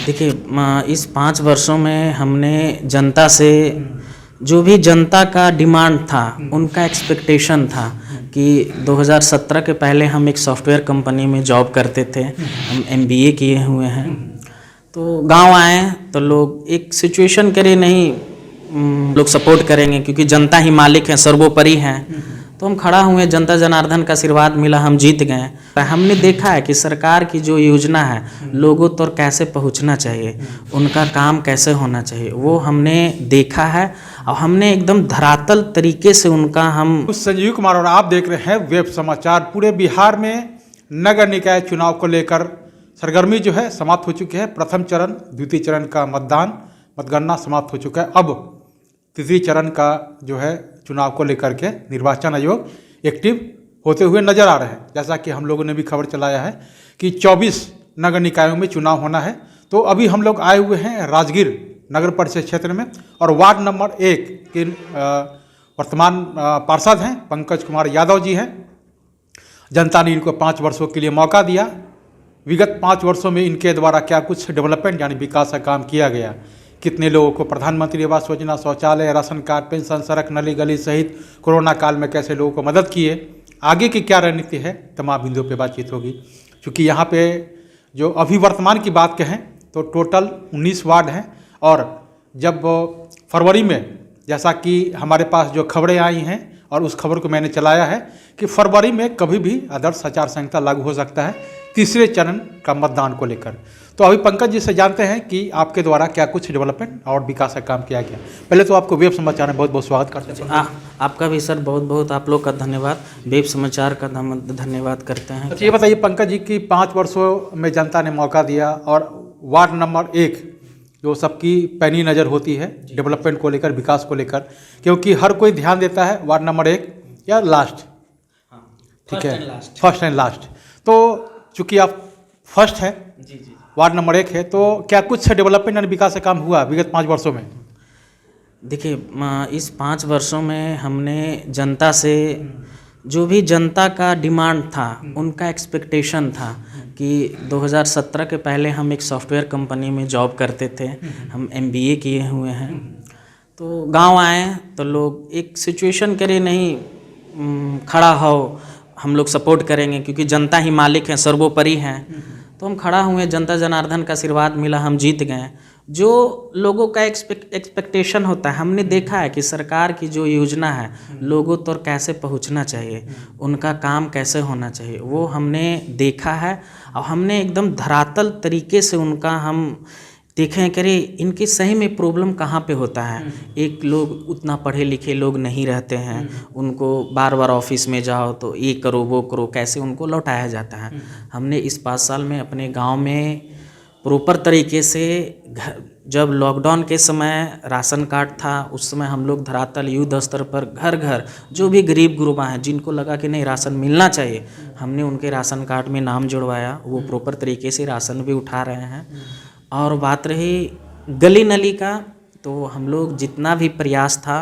देखिए इस 5 वर्षों में हमने जनता से जो भी जनता का डिमांड था, उनका एक्सपेक्टेशन था कि 2017 के पहले हम एक सॉफ्टवेयर कंपनी में जॉब करते थे। हम MBA किए हुए हैं। तो गांव आए तो लोग एक सिचुएशन करे नहीं, लोग सपोर्ट करेंगे क्योंकि जनता ही मालिक है, सर्वोपरि है। तो हम खड़ा हुए, जनता जनार्दन का आशीर्वाद मिला, हम जीत गए। हमने देखा है कि सरकार की जो योजना है लोगों तक कैसे पहुंचना चाहिए, उनका काम कैसे होना चाहिए, वो हमने देखा है और हमने एकदम धरातल तरीके से उनका हम संजीव कुमार और आप देख रहे हैं वेब समाचार। पूरे बिहार में नगर निकाय चुनाव को लेकर सरगर्मी जो है समाप्त हो चुकी है। प्रथम चरण, द्वितीय चरण का मतगणना समाप्त हो चुका है। अब तीसरी चरण का जो है चुनाव को लेकर के निर्वाचन आयोग एक्टिव होते हुए नजर आ रहे हैं। जैसा कि हम लोगों ने भी खबर चलाया है कि 24 नगर निकायों में चुनाव होना है। तो अभी हम लोग आए हुए हैं राजगीर नगर परिषद क्षेत्र में और वार्ड नंबर 1 के वर्तमान पार्षद हैं पंकज कुमार यादव जी हैं। जनता ने इनको 5 वर्षों के लिए मौका दिया। विगत 5 वर्षों में इनके द्वारा क्या कुछ डेवलपमेंट यानी विकास का काम किया गया, कितने लोगों को प्रधानमंत्री आवास योजना, शौचालय, राशन कार्ड, पेंशन, सड़क, नली गली सहित कोरोना काल में कैसे लोगों को मदद किए, आगे की क्या रणनीति है, तमाम बिंदुओं पे बातचीत होगी। क्योंकि यहाँ पे जो अभी वर्तमान की बात कहें तो टोटल 19 वार्ड हैं और जब फरवरी में, जैसा कि हमारे पास जो खबरें आई हैं और उस खबर को मैंने चलाया है कि फरवरी में कभी भी आदर्श आचार संहिता लागू हो सकता है तीसरे चरण का मतदान को लेकर। तो अभी पंकज जी से जानते हैं कि आपके द्वारा क्या कुछ डेवलपमेंट और विकास का काम किया गया। पहले तो आपको वेब समाचार में बहुत बहुत स्वागत करते हैं। आपका भी सर बहुत बहुत आप लोग का धन्यवाद, वेब समाचार का धन्यवाद करते हैं। अच्छा, ये बताइए पंकज जी कि 5 वर्षों में जनता ने मौका दिया और वार्ड नंबर 1 जो सबकी पैनी नज़र होती है डेवलपमेंट को लेकर, विकास को लेकर, क्योंकि हर कोई ध्यान देता है वार्ड नंबर 1 या लास्ट, ठीक है, फर्स्ट एंड लास्ट। तो चूँकि आप फर्स्ट हैं, वार्ड नंबर 1 है, तो क्या कुछ डेवलपमेंट और विकास का काम हुआ विगत 5 वर्षों में? देखिए इस 5 वर्षों में हमने जनता से जो भी जनता का डिमांड था, उनका एक्सपेक्टेशन था कि 2017 के पहले हम एक सॉफ्टवेयर कंपनी में जॉब करते थे। हम MBA किए हुए हैं। तो गांव आए तो लोग एक सिचुएशन करे नहीं, खड़ा हो, हम लोग सपोर्ट करेंगे क्योंकि जनता ही मालिक है, सर्वोपरि है। तो हम खड़ा हुए, जनता जनार्दन का आशीर्वाद मिला, हम जीत गए। जो लोगों का एक्सपेक्टेशन होता है, हमने देखा है कि सरकार की जो योजना है लोगों तक कैसे पहुंचना चाहिए, उनका काम कैसे होना चाहिए, वो हमने देखा है और हमने एकदम धरातल तरीके से उनका हम देखें करे इनकी सही में प्रॉब्लम कहाँ पे होता है। एक लोग उतना पढ़े लिखे लोग नहीं रहते हैं, उनको बार बार ऑफिस में जाओ तो ये करो वो करो, कैसे उनको लौटाया जाता है। हमने इस 5 साल में अपने गांव में प्रॉपर तरीके से जब लॉकडाउन के समय राशन कार्ड था, उस समय हम लोग धरातल युद्ध स्तर पर घर घर जो भी गरीब गुरबा हैं जिनको लगा कि नहीं राशन मिलना चाहिए, हमने उनके राशन कार्ड में नाम जुड़वाया। वो प्रॉपर तरीके से राशन भी उठा रहे हैं। और बात रही गली नली का, तो हम लोग जितना भी प्रयास था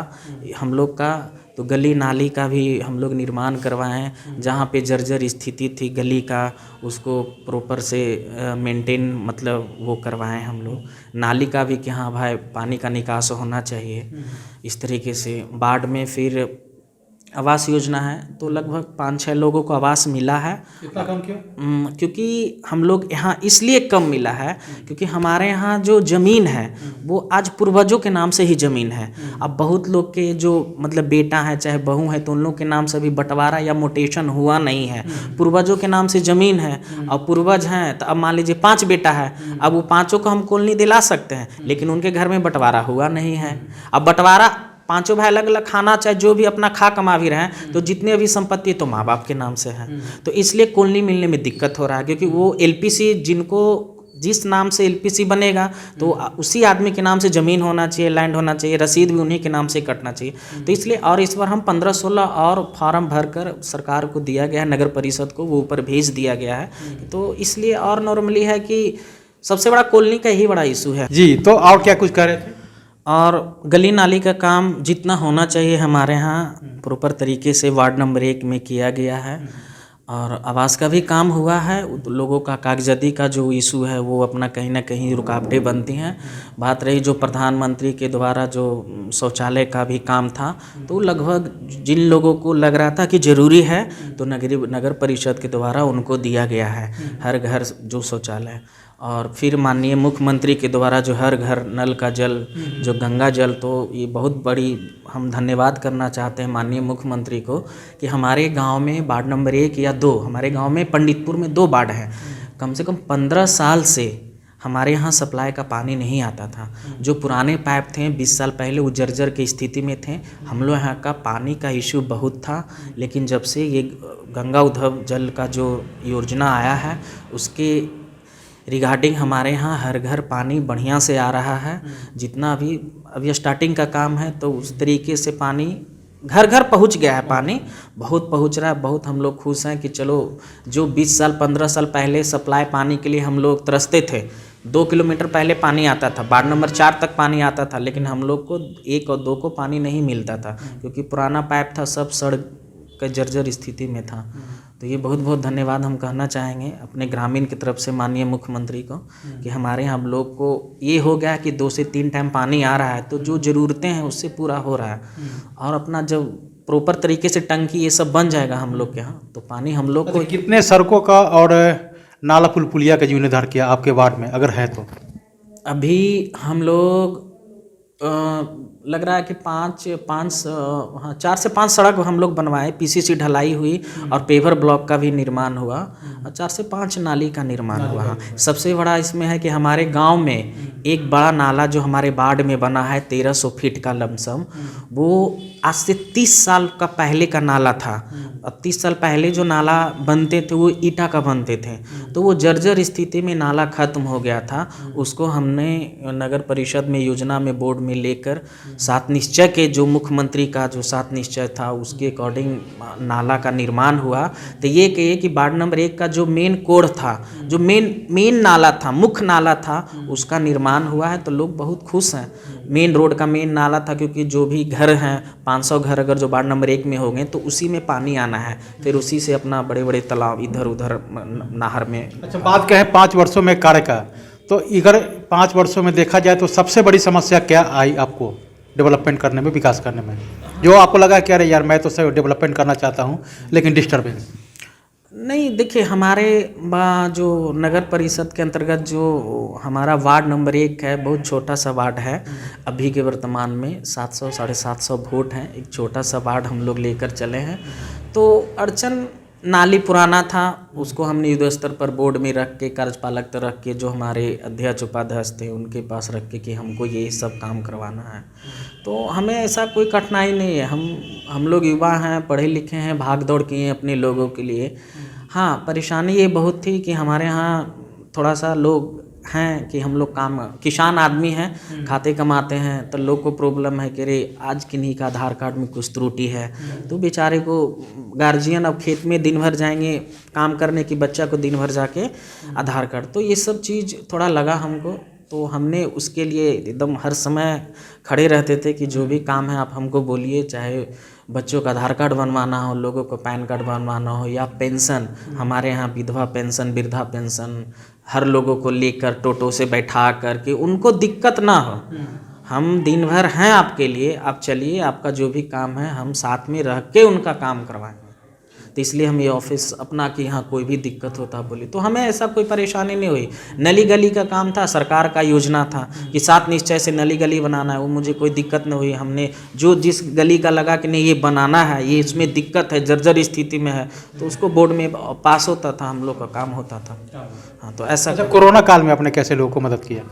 हम लोग का, तो गली नाली का भी हम लोग निर्माण करवाए हैं। जहाँ पे जर्जर स्थिति थी गली का, उसको प्रॉपर से मेंटेन मतलब वो करवाएं हम लोग। नाली का भी कि हाँ भाई पानी का निकास होना चाहिए। इस तरीके से बाढ़ में फिर आवास योजना है, तो लगभग 5-6 लोगों को आवास मिला है। इतना कम क्यों? क्योंकि हम लोग यहाँ इसलिए कम मिला है क्योंकि हमारे यहाँ जो ज़मीन है वो आज पूर्वजों के नाम से ही ज़मीन है। अब बहुत लोग के जो मतलब बेटा है चाहे बहू है, तो उन लोग के नाम से अभी बंटवारा या मोटेशन हुआ नहीं है। पूर्वजों के नाम से ज़मीन है और पूर्वज हैं, तो अब मान लीजिए 5 बेटा है, अब वो 5 को हम कॉलोनी दिला सकते हैं, लेकिन उनके घर में बंटवारा हुआ नहीं है। अब बंटवारा 5 भाई अलग अलग खाना, चाहे जो भी अपना खा कमा भी रहे हैं, तो जितने भी संपत्ति तो माँ बाप के नाम से है। तो इसलिए कॉलोनी मिलने में दिक्कत हो रहा है, क्योंकि वो LPC जिनको जिस नाम से LPC बनेगा तो उसी आदमी के नाम से ज़मीन होना चाहिए, लैंड होना चाहिए, रसीद भी उन्हीं के नाम से कटना चाहिए। तो इसलिए और इस बार हम 15-16 और फॉर्म भरकर सरकार को दिया गया है, नगर परिषद को वो ऊपर भेज दिया गया है। तो इसलिए और नॉर्मली है कि सबसे बड़ा कॉलोनी का ही बड़ा इशू है जी। तो और क्या कुछ कह रहे थे? और गली नाली का काम जितना होना चाहिए हमारे यहाँ प्रॉपर तरीके से वार्ड नंबर 1 में किया गया है। और आवास का भी काम हुआ है। लोगों का कागजाती का जो इशू है वो अपना कहीं ना कहीं रुकावटें बनती हैं। बात रही जो प्रधानमंत्री के द्वारा जो शौचालय का भी काम था, तो लगभग जिन लोगों को लग रहा था कि ज़रूरी है तो नगर परिषद के द्वारा उनको दिया गया है हर घर जो शौचालय। और फिर माननीय मुख्यमंत्री के द्वारा जो हर घर नल का जल, जो गंगा जल, तो ये बहुत बड़ी हम धन्यवाद करना चाहते हैं माननीय मुख्यमंत्री को कि हमारे गांव में वार्ड नंबर 1 या 2, हमारे गांव में पंडितपुर में 2 वार्ड हैं, कम से कम 15 साल से हमारे यहाँ सप्लाई का पानी नहीं आता था। जो पुराने पाइप थे 20 साल पहले वो जर्जर की स्थिति में थे। हम लोग यहाँ का पानी का इशू बहुत था, लेकिन जब से ये गंगा उद्धव जल का जो योजना आया है उसके रिगार्डिंग हमारे यहाँ हर घर पानी बढ़िया से आ रहा है। जितना अभी स्टार्टिंग का काम है तो उस तरीके से पानी घर घर पहुँच गया है, पानी बहुत पहुँच रहा है। बहुत हम लोग खुश हैं कि चलो जो 20 साल 15 साल पहले सप्लाई पानी के लिए हम लोग तरसते थे, 2 किलोमीटर पहले पानी आता था, वार्ड नंबर 4 तक पानी आता था, लेकिन हम लोग को 1 और 2 को पानी नहीं मिलता था क्योंकि पुराना पाइप था, सब सड़ का जर्जर स्थिति में था। तो ये बहुत बहुत धन्यवाद हम कहना चाहेंगे अपने ग्रामीण की तरफ से माननीय मुख्यमंत्री को कि हमारे यहाँ हम लोग को ये हो गया कि 2 से 3 टाइम पानी आ रहा है, तो जो ज़रूरतें हैं उससे पूरा हो रहा है। और अपना जब प्रॉपर तरीके से टंकी ये सब बन जाएगा हम लोग के यहाँ, तो पानी हम लोग को। कितने सड़कों का और नाला पुल पुलिया का जीर्णोद्धार किया आपके वार्ड में, अगर है तो? अभी हम लोग लग रहा है कि 4 से 5 सड़क हम लोग बनवाए, पीसीसी ढलाई हुई और पेवर ब्लॉक का भी निर्माण हुआ और 4 से 5 नाली का निर्माण हुआ। हाँ, सबसे बड़ा इसमें है कि हमारे गांव में एक बड़ा नाला जो हमारे वार्ड में बना है 1300 फीट का लमसम, वो आज से 30 साल का पहले का नाला था। अब 30 साल पहले जो नाला बनते थे वो ईटा का बनते थे, तो वो जर्जर स्थिति में नाला खत्म हो गया था। उसको हमने नगर परिषद में योजना में बोर्ड में लेकर 7 निश्चय के जो मुख्यमंत्री का जो 7 निश्चय था उसके अकॉर्डिंग नाला का निर्माण हुआ। तो ये कहिए कि वार्ड नंबर 1 का जो मेन कोड था, जो मेन नाला था, मुख्य नाला था, उसका निर्माण हुआ है। तो लोग बहुत खुश हैं। मेन रोड का मेन नाला था क्योंकि जो भी घर हैं 500 घर अगर जो वार्ड नंबर 1 में हो गए तो उसी में पानी आना है, फिर उसी से अपना बड़े बड़े तालाब इधर उधर नहर में। अच्छा, बात कहें 5 वर्षों में कार्य का, तो इधर 5 वर्षों में देखा जाए तो सबसे बड़ी समस्या क्या आई आपको डेवलपमेंट करने में, विकास करने में, जो आपको लगा कि अरे यार मैं तो सही डेवलपमेंट करना चाहता हूँ लेकिन डिस्टर्बेंस? नहीं, देखिए हमारे जो नगर परिषद के अंतर्गत जो हमारा वार्ड नंबर 1 है बहुत छोटा सा वार्ड है। अभी के वर्तमान में 700 750 वोट हैं, एक छोटा सा वार्ड हम लोग लेकर चले हैं। तो अड़चन नाली पुराना था, उसको हमने युद्ध स्तर पर बोर्ड में रख के, कार्यपालक तो रख के, जो हमारे अध्यक्ष उपाध्यक्ष थे उनके पास रख के कि हमको ये सब काम करवाना है। तो हमें ऐसा कोई कठिनाई नहीं है। हम लोग युवा हैं, पढ़े लिखे हैं, भाग दौड़ किए हैं अपने लोगों के लिए। हाँ, परेशानी ये बहुत थी कि हमारे यहाँ थोड़ा सा लोग हैं कि हम लोग किसान आदमी हैं, खाते कमाते हैं, तो लोग को प्रॉब्लम है कि अरे आज किन्हीं का आधार कार्ड में कुछ त्रुटि है, तो बेचारे को गार्जियन अब खेत में दिन भर जाएंगे काम करने की, बच्चा को दिन भर जाके आधार कार्ड, तो ये सब चीज़ थोड़ा लगा हमको। तो हमने उसके लिए एकदम हर समय खड़े रहते थे कि जो भी काम है आप हमको बोलिए, चाहे बच्चों का आधार कार्ड बनवाना हो, लोगों को पैन कार्ड बनवाना हो, या पेंशन, हमारे यहाँ विधवा पेंशन, वृद्धा पेंशन, हर लोगों को लेकर टोटो से बैठा कर के उनको दिक्कत ना हो। हम दिन भर हैं आपके लिए, आप चलिए, आपका जो भी काम है हम साथ में रह के उनका काम करवाएंगे। तो इसलिए हम ये ऑफिस अपना कि यहाँ कोई भी दिक्कत होता बोली तो हमें ऐसा कोई परेशानी नहीं हुई। नली गली का काम था, सरकार का योजना था कि 7 निश्चय से नली गली बनाना है, वो मुझे कोई दिक्कत नहीं हुई। हमने जो जिस गली का लगा कि नहीं ये बनाना है, ये इसमें दिक्कत है, जर्जर स्थिति में है, तो उसको बोर्ड में पास होता था, हम लोग का काम होता था। हाँ, तो ऐसा। अच्छा, कोरोना काल में आपने कैसे लोगों को मदद किया?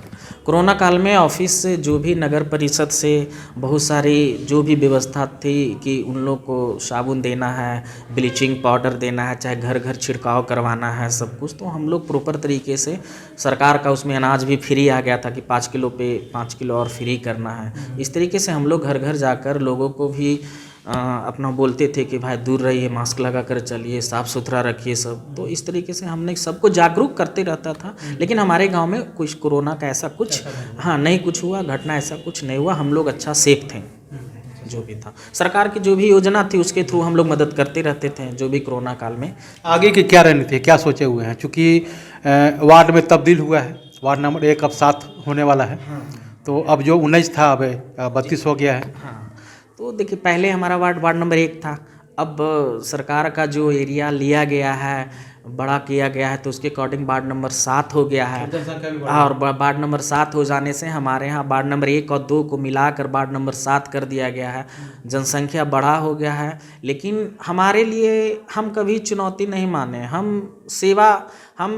कोरोना काल में ऑफिस से जो भी नगर परिषद से बहुत सारी जो भी व्यवस्था थी कि उन लोग को साबुन देना है, ब्लीचिंग पाउडर देना है, चाहे घर घर छिड़काव करवाना है, सब कुछ, तो हम लोग प्रॉपर तरीके से, सरकार का उसमें अनाज भी फ्री आ गया था कि 5 किलो पे 5 किलो और फ्री करना है। इस तरीके से हम लोग घर घर जाकर लोगों को भी अपना बोलते थे कि भाई दूर रहिए, मास्क लगा कर चलिए, साफ़ सुथरा रखिए सब। तो इस तरीके से हमने सबको जागरूक करते रहता था। लेकिन हमारे गांव में कुछ कोरोना का ऐसा कुछ नहीं कुछ हुआ, घटना ऐसा कुछ नहीं हुआ, हम लोग अच्छा सेफ थे। जो भी था सरकार की जो भी योजना थी उसके थ्रू हम लोग मदद करते रहते थे, जो भी कोरोना काल में। आगे की क्या रणनीति है, क्या सोचे हुए हैं? चूँकि वार्ड में तब्दील हुआ है, वार्ड नंबर 1 अब 7 होने वाला है, तो अब जो 19 था अब 32 हो गया है। हाँ, तो देखिए पहले हमारा वार्ड नंबर 1 था, अब सरकार का जो एरिया लिया गया है, बड़ा किया गया है, तो उसके अकॉर्डिंग वार्ड नंबर 7 हो गया है। और वार्ड नंबर 7 हो जाने से हमारे यहाँ वार्ड नंबर 1 और 2 को मिलाकर वार्ड नंबर 7 कर दिया गया है। जनसंख्या बढ़ा हो गया है, लेकिन हमारे लिए हम कभी चुनौती नहीं माने। हम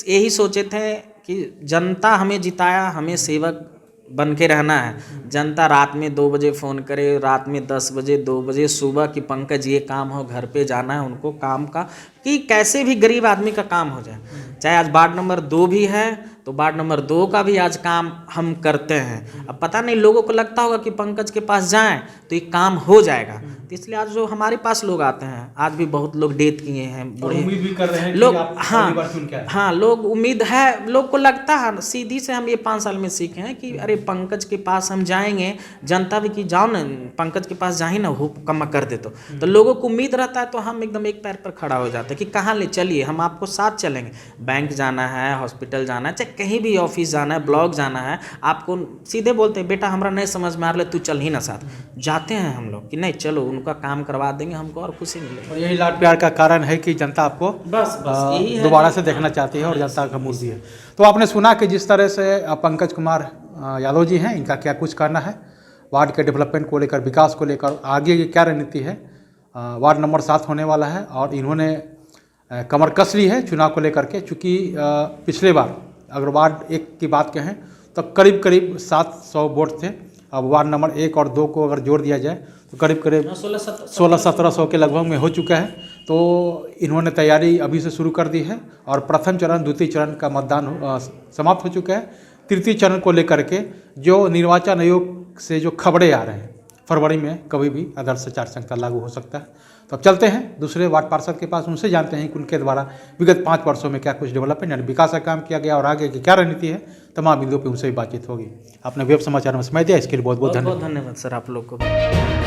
यही सोचे थे कि जनता हमें जिताया, हमें सेवक बन के रहना है। जनता रात में 2 बजे फ़ोन करे, रात में 10 बजे, 2 बजे, सुबह कि पंकज ये काम हो, घर पे जाना है, उनको काम का कि कैसे भी गरीब आदमी का काम हो जाए। चाहे आज वार्ड नंबर 2 भी है तो वार्ड नंबर 2 का भी आज काम हम करते हैं। अब पता नहीं लोगों को लगता होगा कि पंकज के पास जाएं तो ये काम हो जाएगा, तो इसलिए आज जो हमारे पास लोग आते हैं, आज भी बहुत लोग डेथ किए हैं, बूढ़े उम्मीद भी कर रहे हैं लोग। कि आप हाँ अगली बार चुन के आएं। हाँ, लोग उम्मीद है, लोग को लगता है सीधी से। हम ये 5 साल में सीखे हैं कि अरे पंकज के पास हम जाएंगे, जनता भी कि जाओ ना पंकज के पास, जाए ना हो कम कर दे तो लोगों को उम्मीद रहता है, तो हम एकदम एक पैर पर खड़ा हो जाते हैं कि कहाँ ले चलिए, हम आपको साथ चलेंगे। बैंक जाना है, हॉस्पिटल जाना है, चाहे कहीं भी ऑफिस जाना है, ब्लॉक जाना है, आपको सीधे बोलते हैं बेटा हमरा नहीं समझ में आ रहा, तू चल ही ना साथ। जाते हैं हम लोग कि नहीं चलो, उनका काम करवा देंगे, हमको और खुशी मिलेगी। और यही लाड प्यार का कारण है कि जनता आपको बस यही है दोबारा से देखना चाहती है और जनता का मूड भी है। तो आपने सुना कि जिस तरह से पंकज कुमार यादव जी हैं, इनका क्या कुछ करना है वार्ड के डेवलपमेंट को लेकर, विकास को लेकर, आगे की क्या रणनीति है। वार्ड नंबर 7 होने वाला है और इन्होंने कमर कस ली है चुनाव को लेकर के। चूँकि पिछले बार अगर वार्ड 1 की बात कहें तो करीब 700 वोट थे। अब वार्ड नंबर 1 और 2 को अगर जोड़ दिया जाए तो करीब 16-1700 के लगभग में हो चुका है। तो इन्होंने तैयारी अभी से शुरू कर दी है और प्रथम चरण, द्वितीय चरण का मतदान समाप्त हो चुका है। तृतीय चरण को लेकर के जो निर्वाचन आयोग से जो खबरें आ रहे हैं, फरवरी में कभी भी आदर्श आचार संहिता लागू हो सकता है। तो अब चलते हैं दूसरे वार्ड पार्षद के पास, उनसे जानते हैं कि उनके द्वारा विगत 5 वर्षों में क्या कुछ डेवलपमेंट यानी विकास का काम किया गया और आगे की क्या रणनीति है। तमाम बिंदुओं पर उनसे भी बातचीत होगी। आपने वेब समाचार में समय दिया, इसके लिए बहुत बहुत धन्यवाद सर आप लोग को।